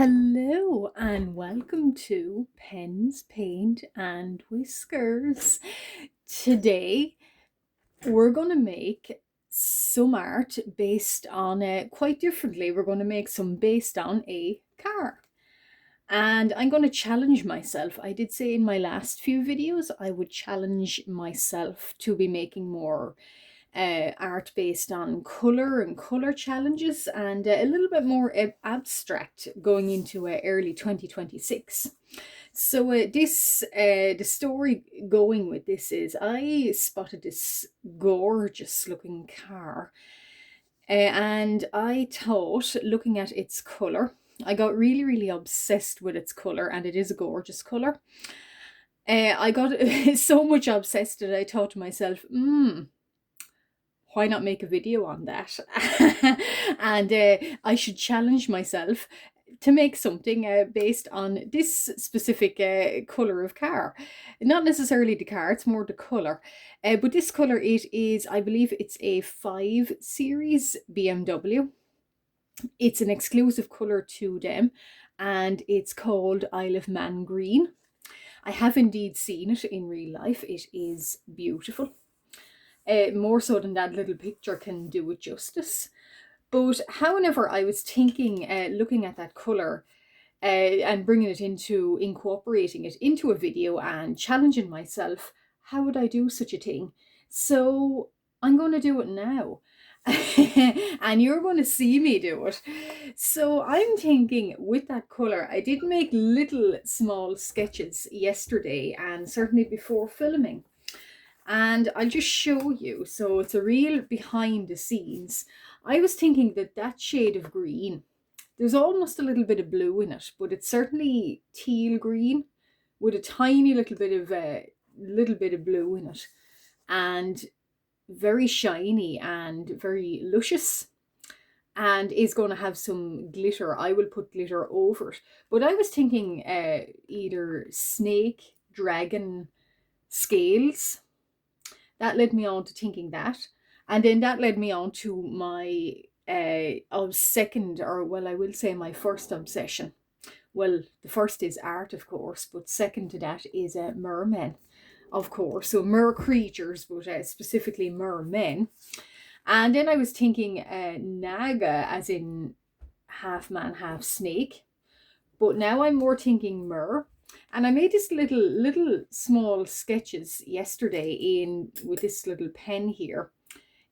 Hello and welcome to Pens, Paint and Whiskers. Today we're going to make some art based on quite differently. We're going to make some based on a car. And I'm going to challenge myself. I did say in my last few videos I would challenge myself to be making more art based on colour and colour challenges, and a little bit more abstract going into early 2026. So the story going with this is I spotted this gorgeous looking car, and I thought, looking at its colour, I got really obsessed with its colour, and it is a gorgeous colour. I got so much obsessed that I thought to myself, why not make a video on that? And I should challenge myself to make something based on this specific colour of car. Not necessarily the car, it's more the colour. But this colour, it is, I believe it's a 5 Series BMW. It's an exclusive colour to them, and it's called Isle of Man Green. I have indeed seen it in real life. It is beautiful. More so than that little picture can do it justice. But however, I was thinking, looking at that colour and bringing it into, incorporating it into a video and challenging myself, how would I do such a thing? So I'm going to do it now. And you're going to see me do it. So I'm thinking, with that colour, I did make little small sketches yesterday and certainly before filming. And I'll just show you. So it's a real behind the scenes. I was thinking that that shade of green, there's almost a little bit of blue in it, but it's certainly teal green with a tiny little bit of blue in it, and very shiny and very luscious, and is going to have some glitter. I will put glitter over it. But I was thinking either snake, dragon, scales. That led me on to thinking that. And then that led me on to my second, or well, I will say my first obsession. Well, the first is art, of course, but second to that is mermen, of course. So mer creatures, but specifically mermen. And then I was thinking naga, as in half man, half snake. But now I'm more thinking mer. And I made this little small sketches yesterday in with this little pen here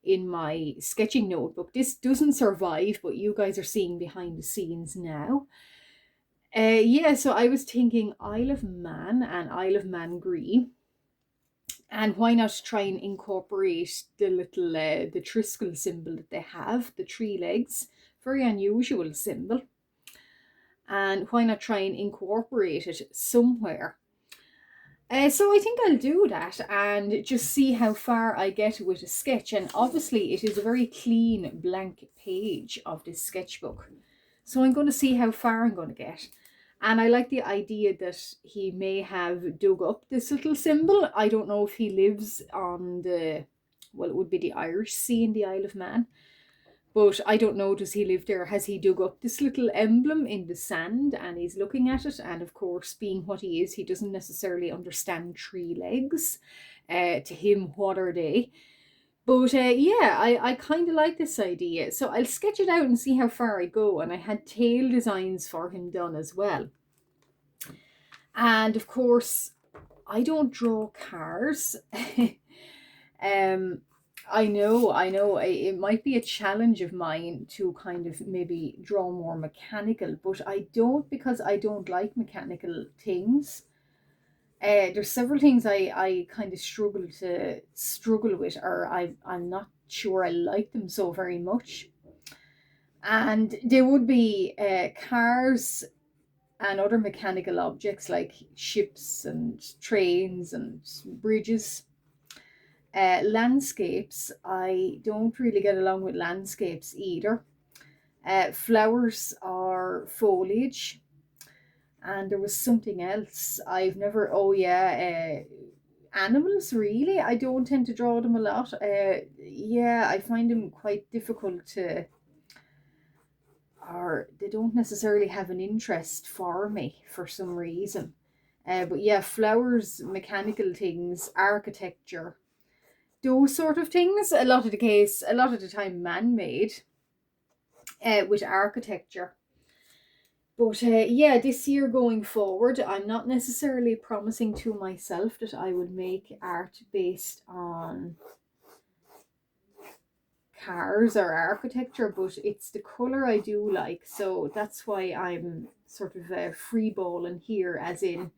in my sketching notebook. This doesn't survive, but you guys are seeing behind the scenes now. Yeah, so I was thinking Isle of Man and Isle of Man Green. And why not try and incorporate the little the Triskel symbol that they have, the 3 legs, very unusual symbol. And why not try and incorporate it somewhere? So I think I'll do that and just see how far I get with a sketch. And obviously it is a very clean blank page of this sketchbook. So I'm going to see how far I'm going to get. And I like the idea that he may have dug up this little symbol. I don't know if he lives on the, well, it would be the Irish Sea in the Isle of Man. But I don't know, does he live there? Has he dug up this little emblem in the sand and he's looking at it? And of course, being what he is, he doesn't necessarily understand 3 legs. To him, what are they? But yeah, I kind of like this idea. So I'll sketch it out and see how far I go. And I had tail designs for him done as well. And of course, I don't draw cars. I know, it might be a challenge of mine to kind of maybe draw more mechanical, but I don't, because I don't like mechanical things. There's several things I kind of struggle with, or I'm not sure I like them so very much. And there would be cars and other mechanical objects like ships and trains and bridges. Landscapes, I don't really get along with landscapes either. Flowers are foliage. And there was something else I've never, oh yeah, animals, really. I don't tend to draw them a lot. Yeah, I find them quite difficult to, or the don't necessarily have an interest for me for some reason. But yeah, flowers, mechanical things, architecture, those sort of things. A lot of the time, man-made with architecture. But yeah, this year going forward, I'm not necessarily promising to myself that I would make art based on cars or architecture, but it's the color I do like. So that's why I'm sort of freeballing here, as in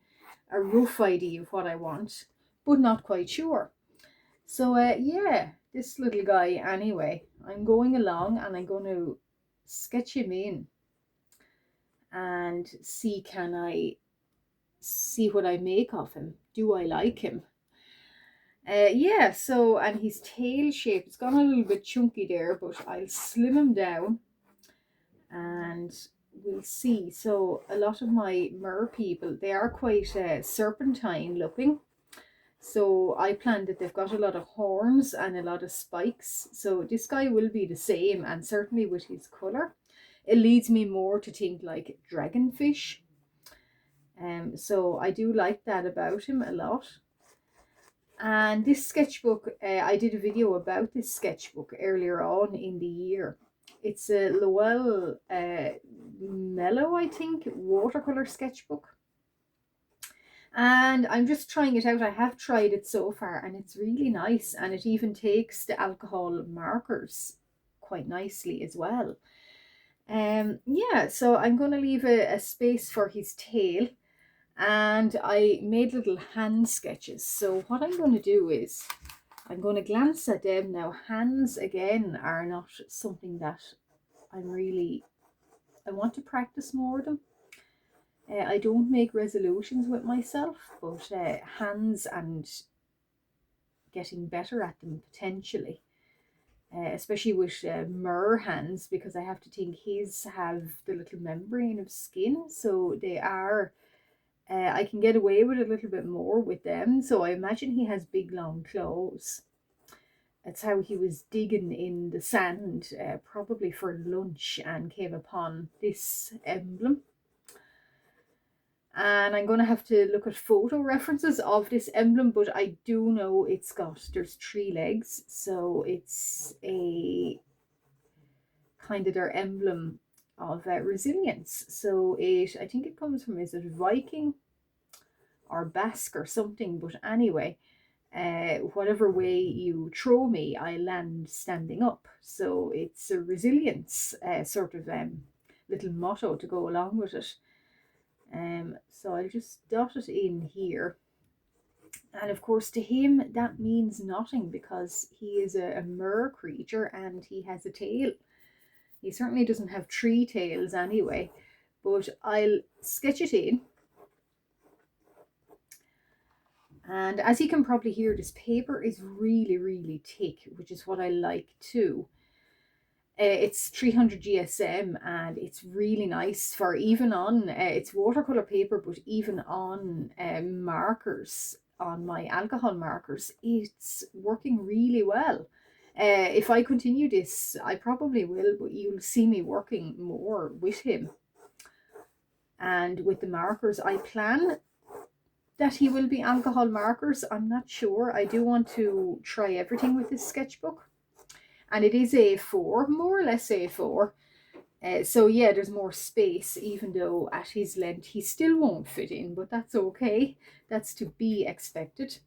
a rough idea of what I want, but not quite sure. So yeah, this little guy anyway, I'm going along and I'm going to sketch him in and can I see what I make of him. Do I like him? Yeah, so, and his tail shape, it's gone a little bit chunky there, but I'll slim him down and we'll see. So a lot of my mer people, they are quite serpentine looking. So I planned that they've got a lot of horns and a lot of spikes. So this guy will be the same, and certainly with his colour, it leads me more to think like dragonfish. So I do like that about him a lot. And this sketchbook, I did a video about this sketchbook earlier on in the year. It's a Lowell Mellow, I think, watercolor sketchbook. And I'm just trying it out. I have tried it so far and it's really nice, and it even takes the alcohol markers quite nicely as well. Yeah, so I'm going to leave a space for his tail, and I made little hand sketches. So what I'm going to do is I'm going to glance at them now. Hands again are not something that I want to practice more of them. I don't make resolutions with myself, but hands and getting better at them potentially, especially with mer hands, because I have to think his have the little membrane of skin, so they are. I can get away with a little bit more with them. So I imagine he has big long claws. That's how he was digging in the sand, probably for lunch, and came upon this emblem. And I'm going to have to look at photo references of this emblem, but I do know there's 3 legs, so it's a kind of their emblem of resilience. So I think it comes from, is it Viking or Basque or something? But anyway, whatever way you throw me, I land standing up. So it's a resilience sort of little motto to go along with it. So I'll just dot it in here. And of course, to him, that means nothing because he is a mer creature and he has a tail. He certainly doesn't have 3 tails anyway, but I'll sketch it in. And as you can probably hear, this paper is really, really thick, which is what I like too. It's 300 GSM and it's really nice for even on, it's watercolor paper, but even on markers, on my alcohol markers, it's working really well. If I continue this, I probably will, but you'll see me working more with him. And with the markers, I plan that he will be alcohol markers. I'm not sure. I do want to try everything with this sketchbook. And it is A4, more or less A4. So yeah, there's more space, even though at his length he still won't fit in, but that's okay. That's to be expected.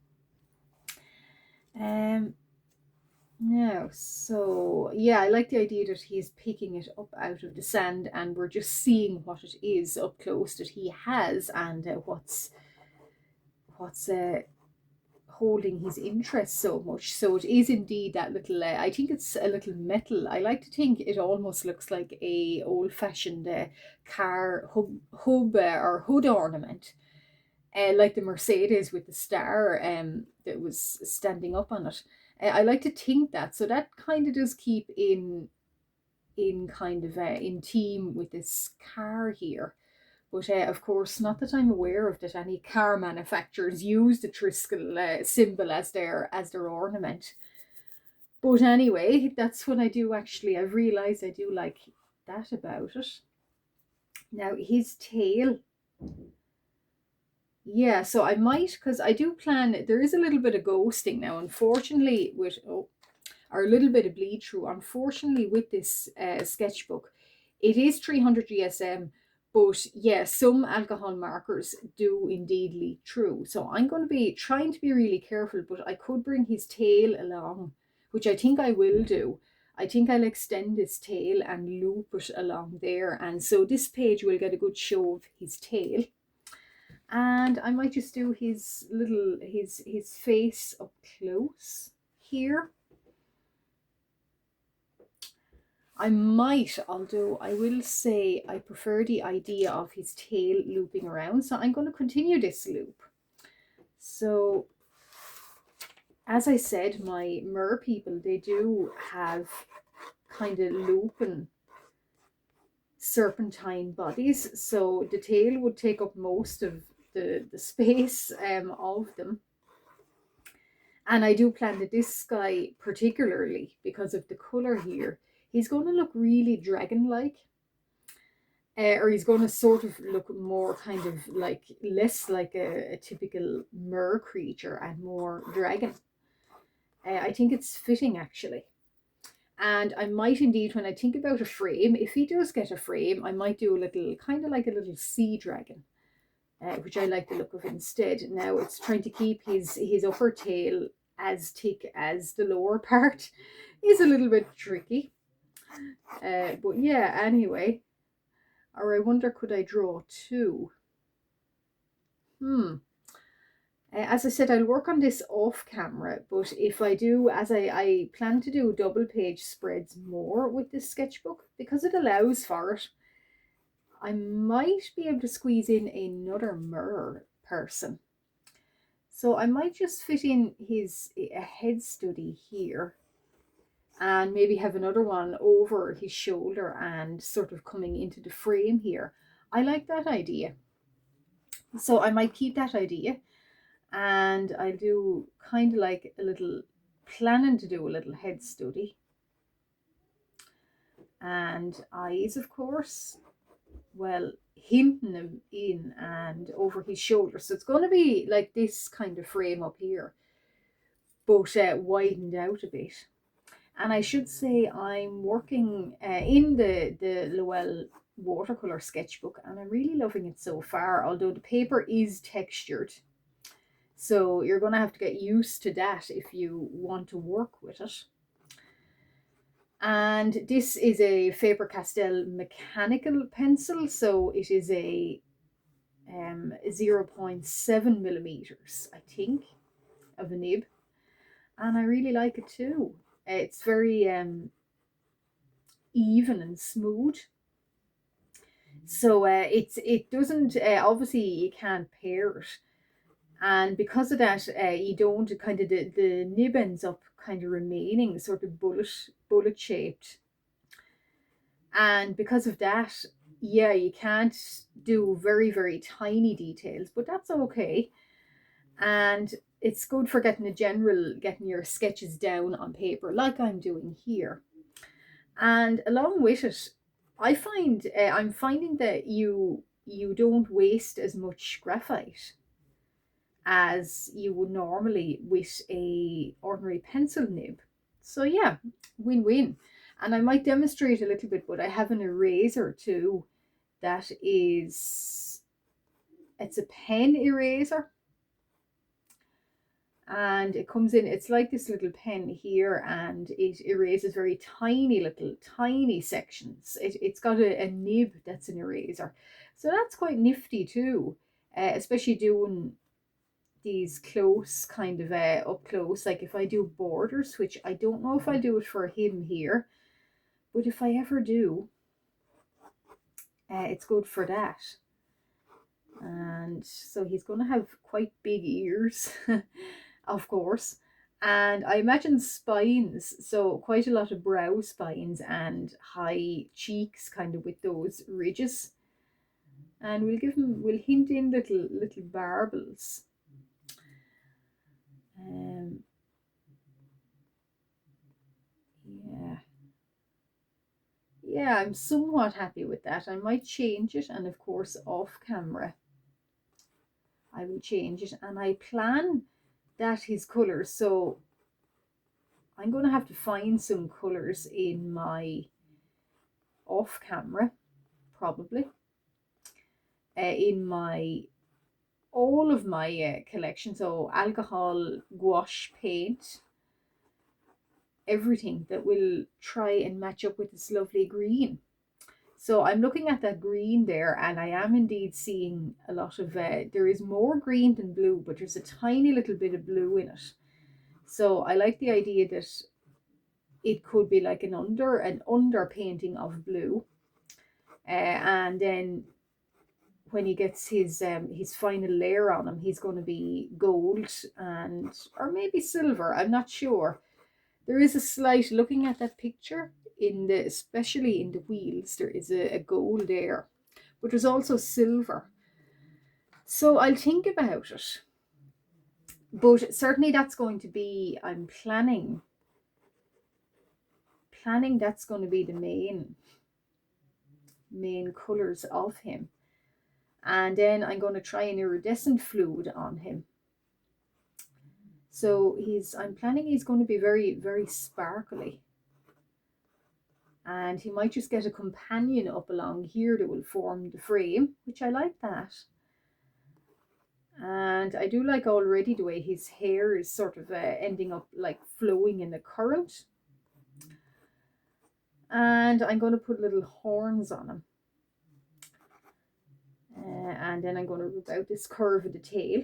Now, so yeah, I like the idea that he's picking it up out of the sand and we're just seeing what it is up close that he has, and what's holding his interest so much. So it is indeed that little, I think it's a little metal. I like to think it almost looks like a old-fashioned car hub or hood ornament, like the Mercedes with the star that was standing up on it. I like to think that, so that kind of does keep in kind of in theme with this car here. But of course, not that I'm aware of that any car manufacturers use the Triskel symbol as their ornament. But anyway, that's what I do actually. I've realised I do like that about it. Now his tail, yeah, so I might, because I do plan, there is a little bit of ghosting now, unfortunately, with, oh, or a little bit of bleed through. Unfortunately, with this sketchbook, it is 300 GSM, but yeah, some alcohol markers do indeed leak through. So I'm going to be trying to be really careful, but I could bring his tail along, which I think I will do. I think I'll extend his tail and loop it along there. And so this page will get a good show of his tail. And I might just do his little, his face up close here. I might, although I will say I prefer the idea of his tail looping around. So I'm going to continue this loop. So as I said, my mer people, they do have kind of looping serpentine bodies. So the tail would take up most of the space of them. And I do plan that this guy, particularly because of the color here, he's going to look really dragon-like. Or he's going to sort of look more kind of like, less like a typical mer creature and more dragon. I think it's fitting actually. And I might indeed, when I think about a frame, if he does get a frame, I might do a little, kind of like a little sea dragon, which I like the look of instead. Now it's trying to keep his upper tail as thick as the lower part is a little bit tricky. But yeah, anyway. Or I wonder, could I draw two? As I said, I'll work on this off camera, but if I do, as I plan to do double page spreads more with this sketchbook, because it allows for it, I might be able to squeeze in another mer person. So I might just fit in a head study here and maybe have another one over his shoulder and sort of coming into the frame here. I like that idea. So I might keep that idea, and I do kind of like a little, planning to do a little head study and eyes, of course, well, hinting him in and over his shoulder. So it's going to be like this kind of frame up here, but widened out a bit. And I should say I'm working in the Lowell watercolor sketchbook, and I'm really loving it so far, although the paper is textured. So you're going to have to get used to that if you want to work with it. And this is a Faber-Castell mechanical pencil, so it is a 0.7 millimeters, I think, of a nib. And I really like it too. It's very even and smooth. So it doesn't, obviously you can't pair it. And because of that, you don't kind of, the nib ends up kind of remaining sort of bullet shaped. And because of that, yeah, you can't do very, very tiny details, but that's okay. And it's good for getting your sketches down on paper like I'm doing here. And along with it, I'm finding that you don't waste as much graphite as you would normally with a ordinary pencil nib. So yeah, win-win. And I might demonstrate a little bit, but I have an eraser too that is, it's a pen eraser, and it comes in, it's like this little pen here, and it erases very tiny little tiny sections. It's got a nib that's an eraser, so that's quite nifty too, especially doing these close kind of up close, like if I do borders, which I don't know if I do it for him here, but if I ever do, it's good for that. And so he's going to have quite big ears, of course, and I imagine spines, so quite a lot of brow spines and high cheeks, kind of with those ridges. And we'll hint in little barbels. Yeah, yeah, I'm somewhat happy with that. I might change it, and of course off camera I will change it, and I plan that his colours, so I'm going to have to find some colours in my off camera, probably, in my all of my collection, so alcohol, gouache paint, everything that will try and match up with this lovely green. So I'm looking at that green there, and I am indeed seeing a lot of, there is more green than blue, but there's a tiny little bit of blue in it. So I like the idea that it could be like an under painting of blue. And then when he gets his final layer on him, he's going to be gold and, or maybe silver, I'm not sure. There is a slight, looking at that picture, in the, especially in the wheels, there is a gold there, but there's also silver. So I'll think about it. But certainly that's going to be, I'm planning that's going to be the main colours of him. And then I'm going to try an iridescent fluid on him. So I'm planning he's going to be very, very sparkly. And he might just get a companion up along here that will form the frame, which I like that. And I do like already the way his hair is sort of ending up like flowing in the current. And I'm going to put little horns on him. And then I'm going to rub out this curve of the tail.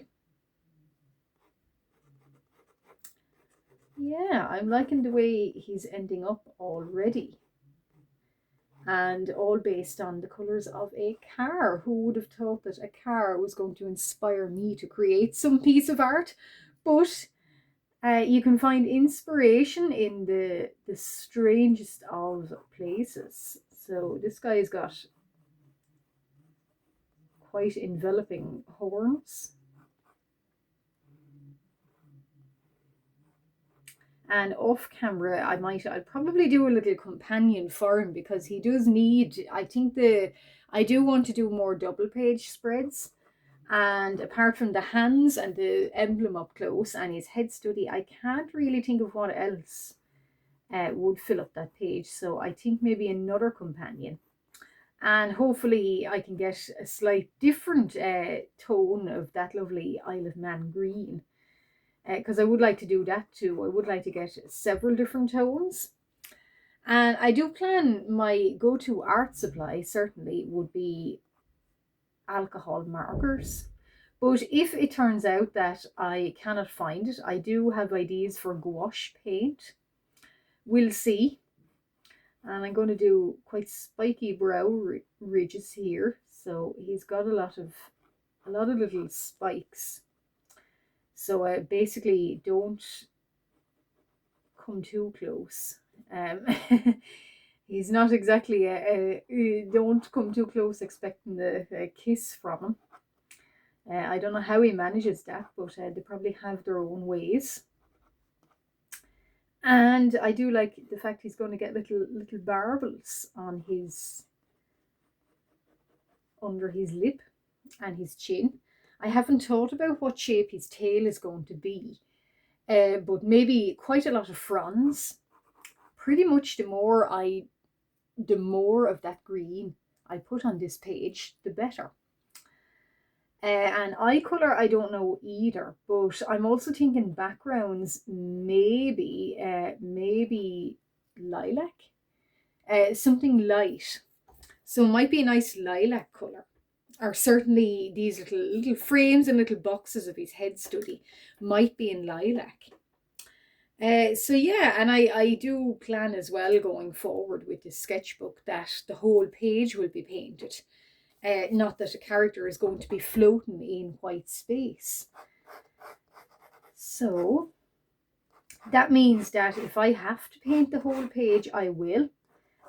Yeah, I'm liking the way he's ending up already. And all based on the colours of a car. Who would have thought that a car was going to inspire me to create some piece of art? But you can find inspiration in the strangest of places. So this guy's got quite enveloping horns. And off camera, I'd probably do a little companion for him, because he does need, I do want to do more double page spreads. And apart from the hands and the emblem up close and his head study, I can't really think of what else would fill up that page. So I think maybe another companion. And hopefully I can get a slight different tone of that lovely Isle of Man green. Because I would like to do that too. I would like to get several different tones. And I do plan, my go-to art supply certainly would be alcohol markers. But if it turns out that I cannot find it, I do have ideas for gouache paint. We'll see. And I'm going to do quite spiky brow ridges here. So he's got a lot of little spikes. So basically don't come too close. He's not exactly don't come too close expecting a kiss from him. I don't know how he manages that, but they probably have their own ways. And I do like the fact he's going to get little barbels on his, under his lip and his chin. I haven't thought about what shape his tail is going to be, but maybe quite a lot of fronds. Pretty much the more of that green I put on this page, the better. And eye colour, I don't know either, but I'm also thinking backgrounds, maybe lilac, something light. So it might be a nice lilac colour, or certainly these little frames and little boxes of his head study might be in lilac. So yeah, and I do plan as well going forward with this sketchbook that the whole page will be painted. Not that a character is going to be floating in white space. So that means that if I have to paint the whole page, I will.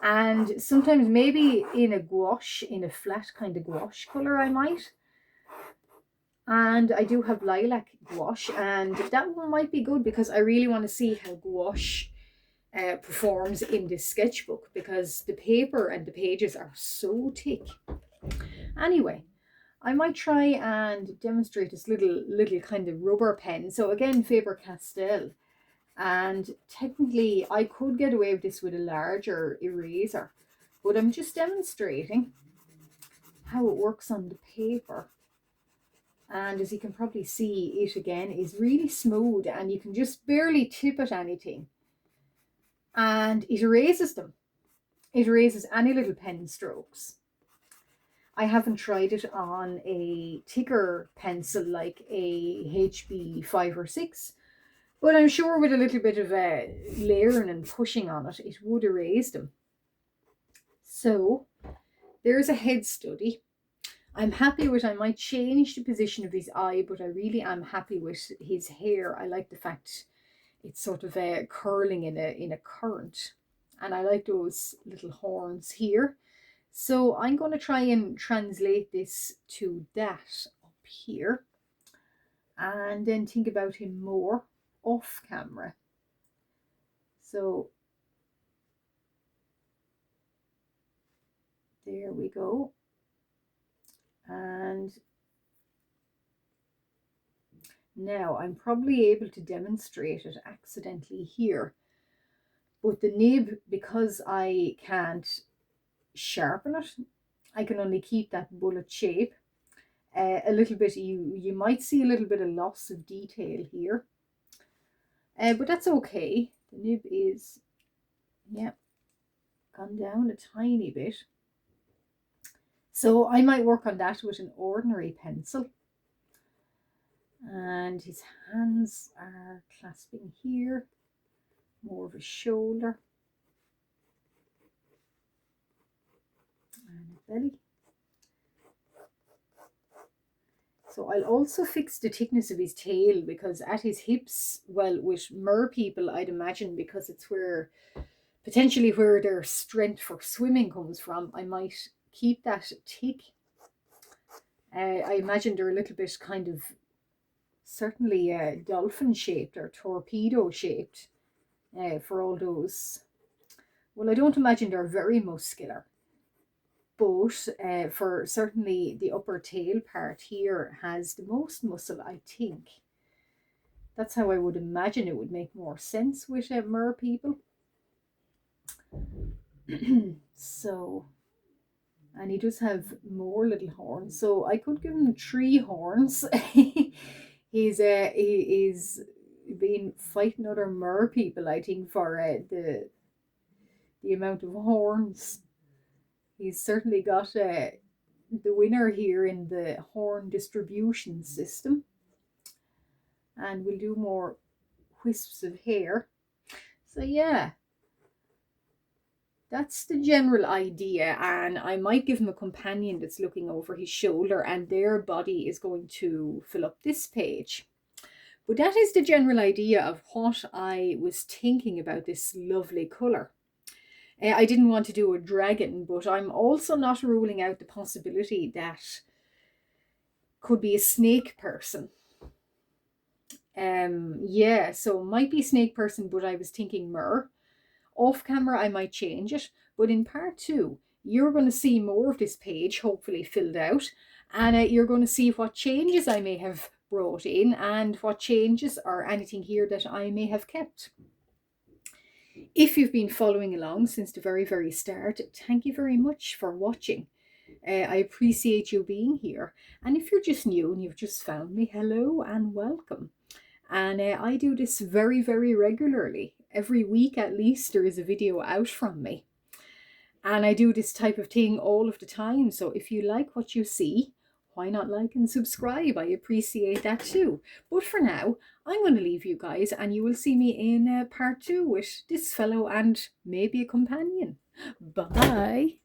And sometimes maybe in a gouache, in a flat kind of gouache colour, I might. And I do have lilac gouache, and that one might be good because I really want to see how gouache performs in this sketchbook because the paper and the pages are so thick. Anyway, I might try and demonstrate this little kind of rubber pen. So again, Faber-Castell. And technically I could get away with this with a larger eraser, but I'm just demonstrating how it works on the paper. And as you can probably see, it again is really smooth and you can just barely tip at anything. And it erases them. It erases any little pen strokes. I haven't tried it on a thicker pencil like a HB 5 or 6, but I'm sure with a little bit of layering and pushing on it, it would erase them. So there's a head study. I'm happy with, I might change the position of his eye, but I really am happy with his hair. I like the fact it's sort of curling in a current. And I like those little horns here. So I'm going to try and translate this to that up here. And then think about him more off camera. So there we go. And now I'm probably able to demonstrate it accidentally here, but the nib, because I can't sharpen it, I can only keep that bullet shape. A little bit, you might see a little bit of loss of detail here, but that's okay. The nib is, yeah, gone down a tiny bit. So I might work on that with an ordinary pencil. And his hands are clasping here, more of a shoulder and a belly. So I'll also fix the thickness of his tail, because at his hips, well, with mer people, I'd imagine, because it's where potentially where their strength for swimming comes from, I might keep that thick. I imagine they're a little bit kind of certainly dolphin shaped or torpedo shaped for all those. Well, I don't imagine they're very muscular, but for certainly the upper tail part here has the most muscle, I think. That's how I would imagine it would make more sense with mer people. So, and he does have more little horns, so I could give him 3 horns. He is been fighting other mer people, I think, for the amount of horns. He's certainly got the winner here in the horn distribution system. And we'll do more wisps of hair. So yeah, that's the general idea. And I might give him a companion that's looking over his shoulder, and their body is going to fill up this page. But that is the general idea of what I was thinking about this lovely colour. I didn't want to do a dragon, but I'm also not ruling out the possibility that could be a snake person. Yeah, so it might be snake person, but I was thinking mer. Off camera, I might change it, but in part 2, you're going to see more of this page, hopefully filled out, and you're going to see what changes I may have brought in and what changes or anything here that I may have kept. If you've been following along since the very start, thank you very much for watching. I appreciate you being here. And if you're just new and you've just found me, hello and welcome. And I do this very regularly. Every week at least there is a video out from me. And I do this type of thing all of the time. So if you like what you see, why not like and subscribe? I appreciate that too. But for now, I'm going to leave you guys, and you will see me in part 2 with this fellow and maybe a companion. Bye.